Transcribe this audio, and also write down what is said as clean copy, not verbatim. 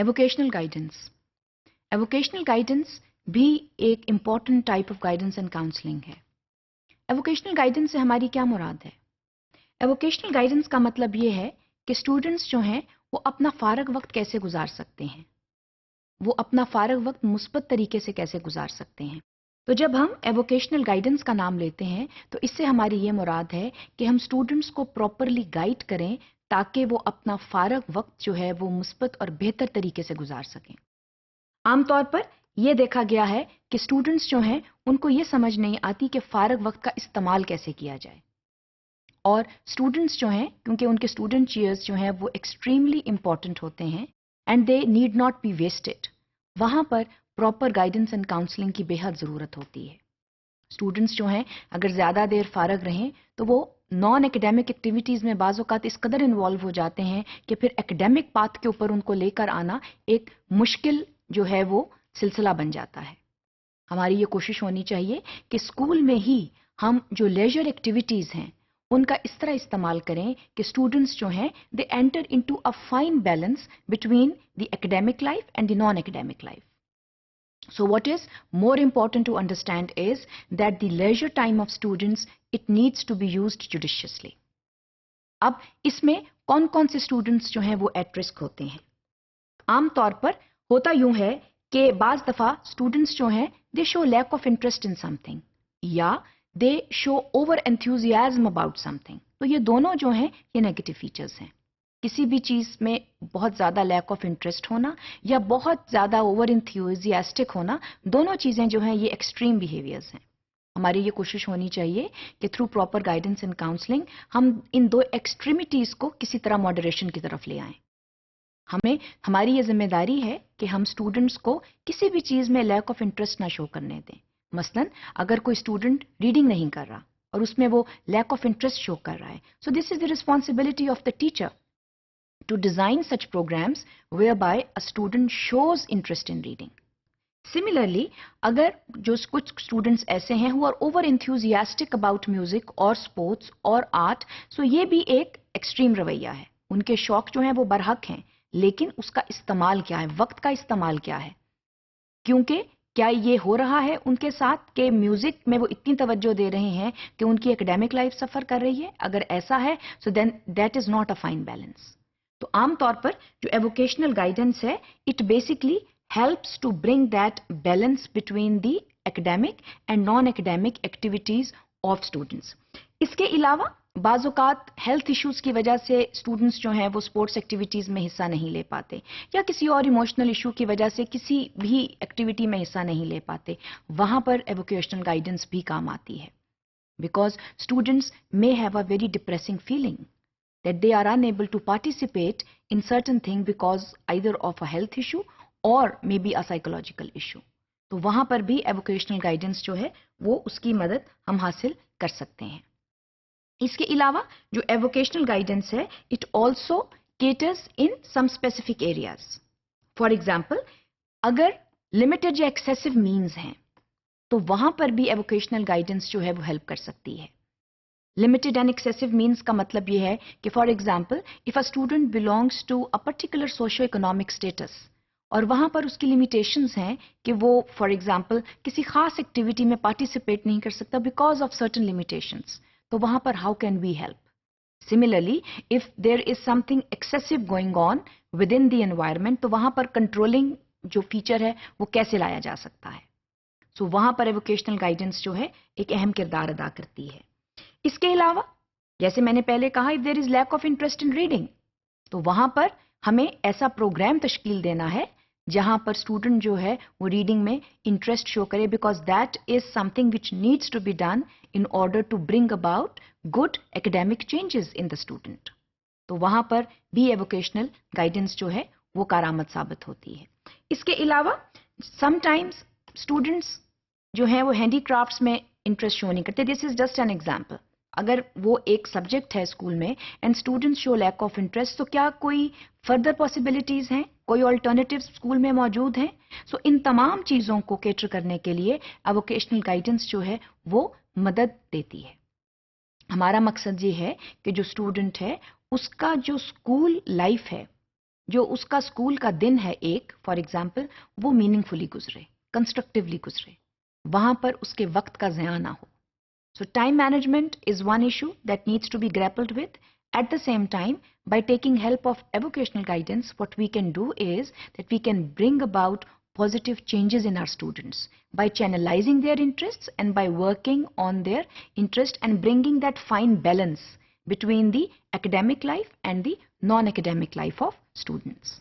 एवोकेशनल guidance. एवोकेशनल guidance भी एक important type of guidance and counselling है। एवोकेशनल गाइडेंस से हमारी क्या मुराद है? एवोकेशनल गाइडेंस का मतलब ये है कि स्टूडेंट्स जो हैं वो अपना फारग वक्त कैसे गुजार सकते हैं, वो अपना फारग वक्त मुस्बत तरीके से कैसे गुजार सकते हैं। तो जब हम एवोकेशनल गाइडेंस का नाम लेते हैं तो इससे हमारी ये मुराद है कि हम स्टूडेंट्स को प्रॉपरली गाइड करें ताकि वो अपना फारग वक्त जो है वो मुस्बत और बेहतर तरीके से गुजार सकें। आमतौर पर यह देखा गया है कि स्टूडेंट्स जो हैं उनको ये समझ नहीं आती कि फारग वक्त का इस्तेमाल कैसे किया जाए, और स्टूडेंट्स जो हैं क्योंकि उनके स्टूडेंट ईयर्स जो हैं वो एक्सट्रीमली इंपॉर्टेंट होते हैं and they need not be wasted, वहां पर प्रॉपर गाइडेंस एंड काउंसलिंग की बेहद ज़रूरत होती है। स्टूडेंट्स जो हैं अगर ज़्यादा देर फारग रहें तो वो नॉन एकेडमिक एक्टिविटीज़ में बाज़ औक़ात इस कदर इन्वॉल्व हो जाते हैं कि फिर एकेडमिक पाथ के ऊपर उनको लेकर आना एक मुश्किल जो है वो सिलसिला बन जाता है। हमारी ये कोशिश होनी चाहिए कि स्कूल में ही हम जो लेजर एक्टिविटीज़ हैं उनका इस तरह इस्तेमाल करें कि स्टूडेंट्स जो हैं they enter into a fine balance between the academic life and the non academic life. So what is more important to understand is that the leisure time of students, it needs to be used judiciously. अब इसमें कौन कौन से students जो हैं वो at risk होते हैं? आम तौर पर होता यूं है कि बाज दफा स्टूडेंट्स जो हैं they show lack of interest in something या they show over enthusiasm about something. तो ये दोनों जो हैं ये नेगेटिव फीचर्स हैं. किसी भी चीज में बहुत ज्यादा लैक ऑफ इंटरेस्ट होना या बहुत ज्यादा ओवर इंथ्यूजियास्टिक होना, दोनों चीजें जो हैं ये एक्सट्रीम बिहेवियर्स हैं. हमारी ये कोशिश होनी चाहिए कि through proper guidance and counselling हम इन दो एक्सट्रीमिटीज को किसी तरह मॉडरेशन की तरफ ले आएं. हमारी ये जिम्मेदारी है कि हम स्टूडेंट्स को किसी भी चीज में लैक ऑफ इंटरेस्ट ना शो करने दें. मसलन अगर कोई स्टूडेंट रीडिंग नहीं कर रहा और उसमें वो लैक ऑफ इंटरेस्ट शो कर रहा है, so this is the responsibility of the teacher to design such programs whereby a student shows interest in reading. Similarly, अगर जो कुछ students ऐसे हैं who are over enthusiastic about music or sports or art, so ये भी एक extreme रवैया है. उनके शौक जो हैं वो बरहक हैं, लेकिन उसका इस्तेमाल क्या है, वक्त का इस्तेमाल क्या है? क्योंकि क्या ये हो रहा है उनके साथ कि म्यूजिक में वो इतनी तवज्जो दे रहे हैं कि उनकी एकेडमिक लाइफ सफर कर रही है? अगर ऐसा है, so then that is not a fine balance. तो आमतौर पर जो एवोकेशनल गाइडेंस है, it basically helps to bring that balance between the academic and non academic activities of students. इसके अलावा बाज़ औक़ात हेल्थ इश्यूज की वजह से स्टूडेंट्स जो हैं वो स्पोर्ट्स एक्टिविटीज में हिस्सा नहीं ले पाते या किसी और इमोशनल इशू की वजह से किसी भी एक्टिविटी में हिस्सा नहीं ले पाते. वहां पर एवोकेशनल गाइडेंस भी काम आती है, because students may have a very depressing feeling that they are unable to participate in certain thing because either of a health issue or maybe a psychological issue. तो वहां पर भी एवोकेशनल गाइडेंस जो है वो उसकी मदद हम हासिल कर सकते हैं. इसके अलावा जो एवोकेशनल गाइडेंस है, it also caters in some specific areas. For example, अगर लिमिटेड या एक्सेसिव मीन्स हैं तो वहां पर भी एवोकेशनल गाइडेंस जो है वो हेल्प कर सकती है. लिमिटेड एंड एक्सेसिव मीन्स का मतलब ये है कि for example if a student belongs to a particular socio economic status और वहां पर उसकी लिमिटेशंस हैं कि वो फॉर एग्जाम्पल किसी खास एक्टिविटी में पार्टिसिपेट नहीं कर सकता बिकॉज ऑफ सर्टन लिमिटेशंस, तो वहां पर how can we help? Similarly if there is something excessive going on with in the environment, तो वहां पर कंट्रोलिंग जो फीचर है वो कैसे लाया जा सकता है? सो वहां पर एवोकेशनल गाइडेंस जो है एक अहम किरदार अदा करती है. इसके अलावा जैसे मैंने पहले कहा, if there is lack of interest in reading, तो वहां पर हमें ऐसा प्रोग्राम तश्कील देना है जहां पर स्टूडेंट जो है वो रीडिंग में इंटरेस्ट शो करे, because that is something which needs to be done in order to bring about good academic changes in the student. तो वहां पर भी एवोकेशनल गाइडेंस जो है वो कारआमद साबित होती है. इसके अलावा समटाइम्स स्टूडेंट्स जो है वो हैंडीक्राफ्ट्स में इंटरेस्ट शो नहीं करते. This is just an example. अगर वो एक सब्जेक्ट है स्कूल में and students show lack of interest, तो क्या कोई फर्दर पॉसिबिलिटीज हैं, कोई ऑल्टरनेटिव्स स्कूल में मौजूद हैं? सो इन तमाम चीजों को कैटर करने के लिए एवोकेशनल गाइडेंस जो है वो मदद देती है. हमारा मकसद ये है कि जो स्टूडेंट है उसका जो स्कूल लाइफ है, جو اس کا اسکول کا دن ہے ایک فار ایگزامپل وہ میننگ فلی گزرے, کنسٹرکٹیولی گزرے, وہاں پر اس کے وقت کا ضیاع نہ ہو. So time management is one issue that needs to be grappled with. At the same time, by taking help of avocational guidance, what we can do is that we can bring about positive changes in our students by channelizing their interests and by working on their interest and bringing that fine balance between the academic life and the non-academic life of students.